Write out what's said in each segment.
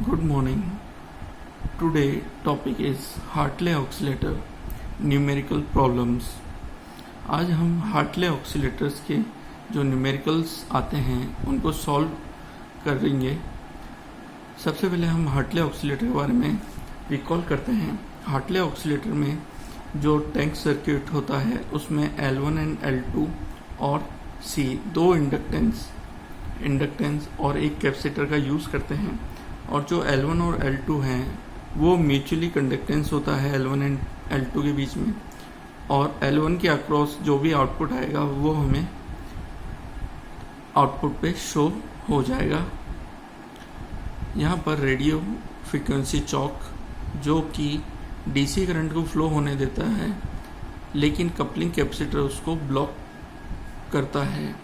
Good morning. Today topic is Hartley oscillator numerical problems. आज हम Hartley ऑक्सीलेटर्स के जो न्यूमेरिकल्स आते हैं उनको सॉल्व करेंगे. सबसे पहले हम हार्टले ऑक्सीलेटर के बारे में रिकॉल करते हैं. हार्टले ऑक्सीलेटर में जो टैंक सर्किट होता है उसमें L1 एंड L2 और C दो इंडक्टेंस और एक कैपेसिटर का यूज़ करते हैं. और जो L1 और L2 हैं वो म्यूचुअली कंडक्टेंस होता है L1 एंड L2 के बीच में, और L1 के अक्रॉस जो भी आउटपुट आएगा वो हमें आउटपुट पे शो हो जाएगा. यहाँ पर रेडियो फ्रीक्वेंसी चॉक जो कि डीसी करंट को फ्लो होने देता है, लेकिन कपलिंग कैपेसिटर उसको ब्लॉक करता है.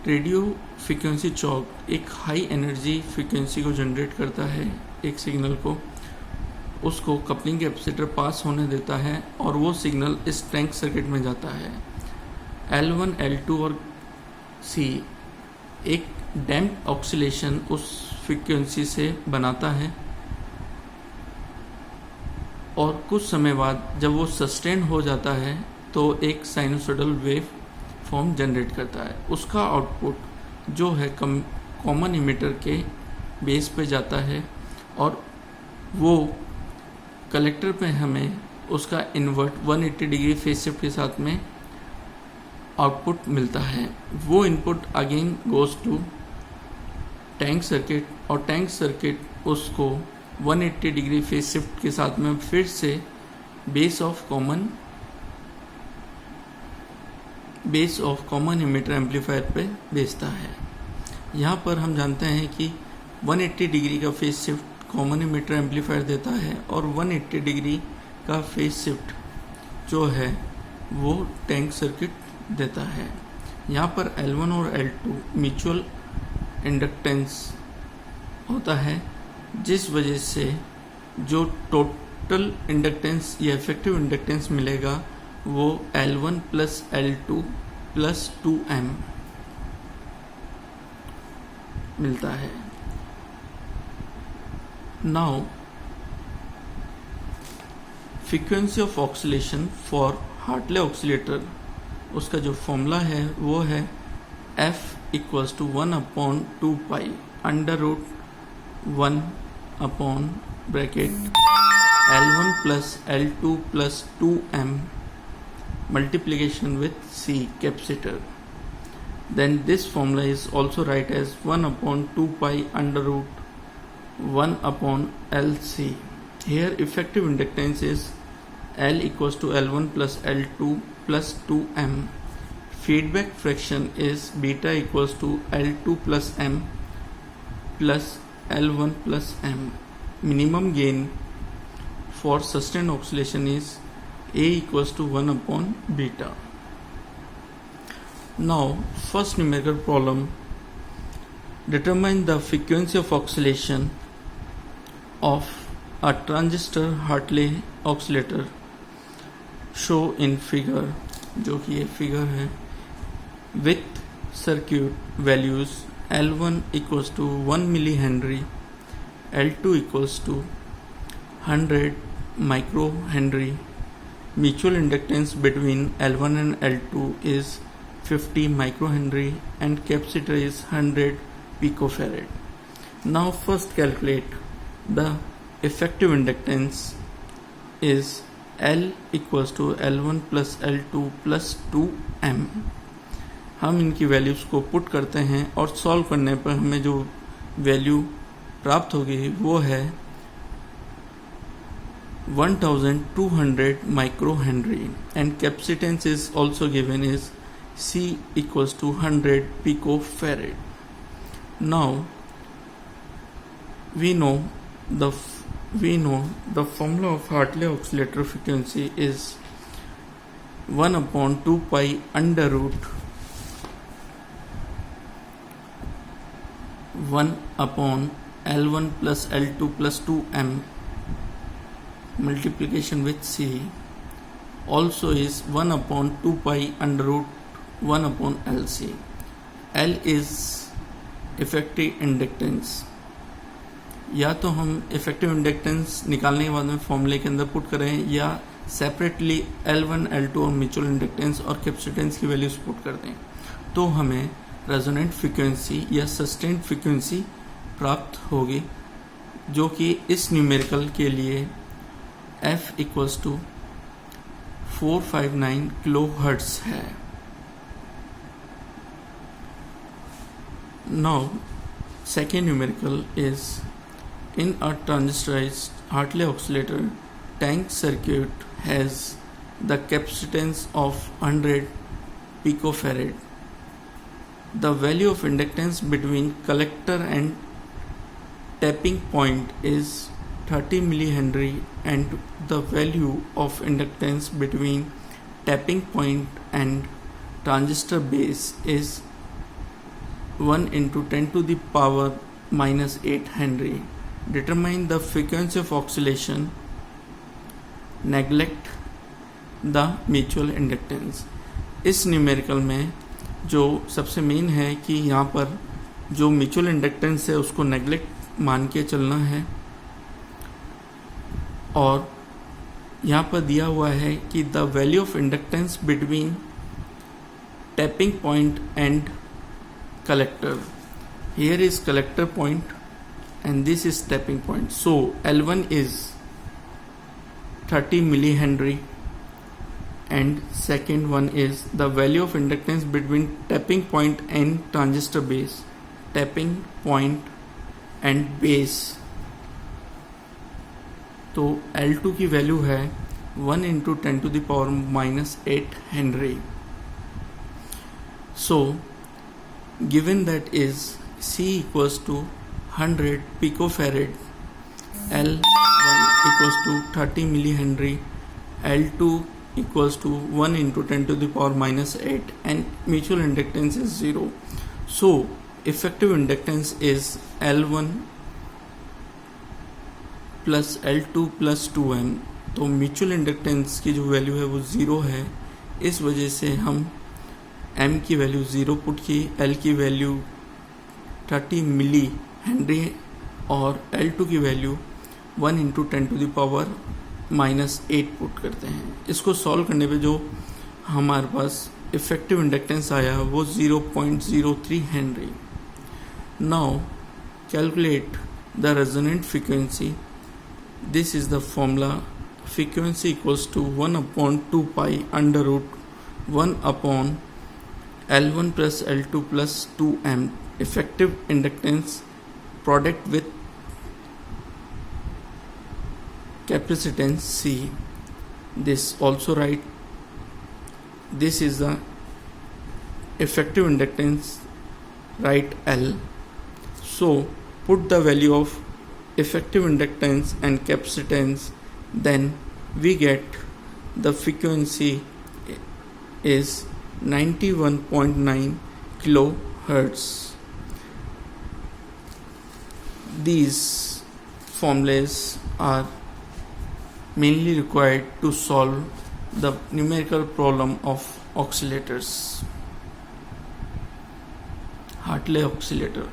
रेडियो फ्रीक्वेंसी चॉक एक हाई एनर्जी फ्रीक्वेंसी को जनरेट करता है, एक सिग्नल को, उसको कपलिंग कैपेसिटर पास होने देता है और वो सिग्नल इस टैंक सर्किट में जाता है. L1, L2 और C एक डैम्प ऑक्सीलेशन उस फ्रीक्वेंसी से बनाता है और कुछ समय बाद जब वो सस्टेन हो जाता है तो एक साइनसोइडल वेव फॉर्म जनरेट करता है. उसका आउटपुट जो है कॉमन इमिटर के बेस पे जाता है और वो कलेक्टर पे हमें उसका इन्वर्ट 180 डिग्री फेज शिफ्ट के साथ में आउटपुट मिलता है. वो input again goes to tank circuit और टैंक सर्किट उसको 180 डिग्री फेज शिफ्ट के साथ में फिर से base of common emitter amplifier पे भेजता है. यहाँ पर हम जानते हैं कि 180 डिग्री का phase shift common emitter amplifier देता है और 180 डिग्री का फेज शिफ्ट जो है वो टैंक सर्किट देता है. यहाँ पर L1 और L2 म्यूचुअल इंडक्टेंस होता है, जिस वजह से जो टोटल इंडक्टेंस या इफेक्टिव इंडक्टेंस मिलेगा वो L1 plus L2 plus 2M मिलता है. Now frequency of oscillation for Hartley oscillator, उसका जो फॉर्मूला है वो है F equals to 1/2 pi under root 1 upon bracket L1 plus L2 plus 2M multiplication with C capacitor. Then this formula is also write as 1/2 pi under root 1 upon LC. Here effective inductance is L equals to L1 plus L2 plus 2M. Feedback fraction is beta equals to L2 plus M plus L1 plus M. Minimum gain for sustained oscillation is A equals to 1 upon beta. Now first numerical problem, determine the frequency of oscillation of a transistor Hartley oscillator. Show in figure, जो कि ये figure है, with circuit values L1 equals to 1 millihenry, L2 equals to 100 microhenry. Mutual inductance between L1 and L2 is 50 microhenry and capacitor is 100 picofarad. Now first calculate the effective inductance is L equals to L1 plus L2 plus 2M. हम इनकी values को put करते हैं और solve करने पर हमें जो वैल्यू प्राप्त होगी वो है 1200 microhenry and capacitance is also given is C equals to 100 picofarad. Now we know the formula of Hartley oscillator frequency is 1/2 pi under root 1 upon L1 plus L2 plus 2M multiplication with C also is 1/2 pi under root 1 upon LC. L is effective inductance. या तो हम effective inductance निकालने के बाद में फॉर्मूले के अंदर पुट करें या सेपरेटली L1, L2 और म्यूचुअल इंडक्टेंस और कैपेसिटेंस की वैल्यूज पुट कर दें, तो हमें रेजोनेंट फ्रीक्वेंसी या सस्टेन्ड फ्रीक्वेंसी प्राप्त होगी, जो कि इस न्यूमेरिकल के लिए F equals to 459 kilo hertz है। Now, second numerical is in a transistorized Hartley oscillator, tank circuit has the capacitance of 100 picofarad. The value of inductance between collector and tapping point is 30 millihenry and the value of inductance between tapping point and transistor base is 1 into 10 to the power minus 8 Henry. Determine the frequency of oscillation. Neglect the mutual inductance. इस numerical में जो सबसे main है कि यहाँ पर जो mutual inductance है उसको नेग्लेक्ट मान के चलना है, और यहाँ पर दिया हुआ है कि the value of inductance between tapping point and collector. Here is collector point and this is tapping point. So L1 is 30 millihenry and second one is the value of inductance between tapping point and transistor base. Tapping point and base. तो L2 की value है 1 into 10 to the power minus 8 Henry. So given that is C equals to 100 picofarad, L1 equals to 30 millihenry, L2 equals to 1 into 10 to the power minus 8 and mutual inductance is 0. So effective inductance is L1 plus L2 plus 2M. तो mutual inductance की जो value है वो 0 है, इस वजह से हम M की वैल्यू 0 पुट की, L की वैल्यू 30 मिली हेनरी और L2 की value 1 into 10 to the power minus 8 put करते हैं। इसको सॉल्व करने पे जो हमारे पास इफेक्टिव इंडक्टेंस आया वो 0.03 henry. Now calculate the resonant frequency. This is the formula, frequency equals to 1/2 pi under root 1 L1 plus L2 plus 2M effective inductance product with capacitance C. This also write this is the effective inductance, write L. So put the value of effective inductance and capacitance, then we get the frequency is 91.9 kilohertz. These formulas are mainly required to solve the numerical problem of oscillators. Hartley oscillator.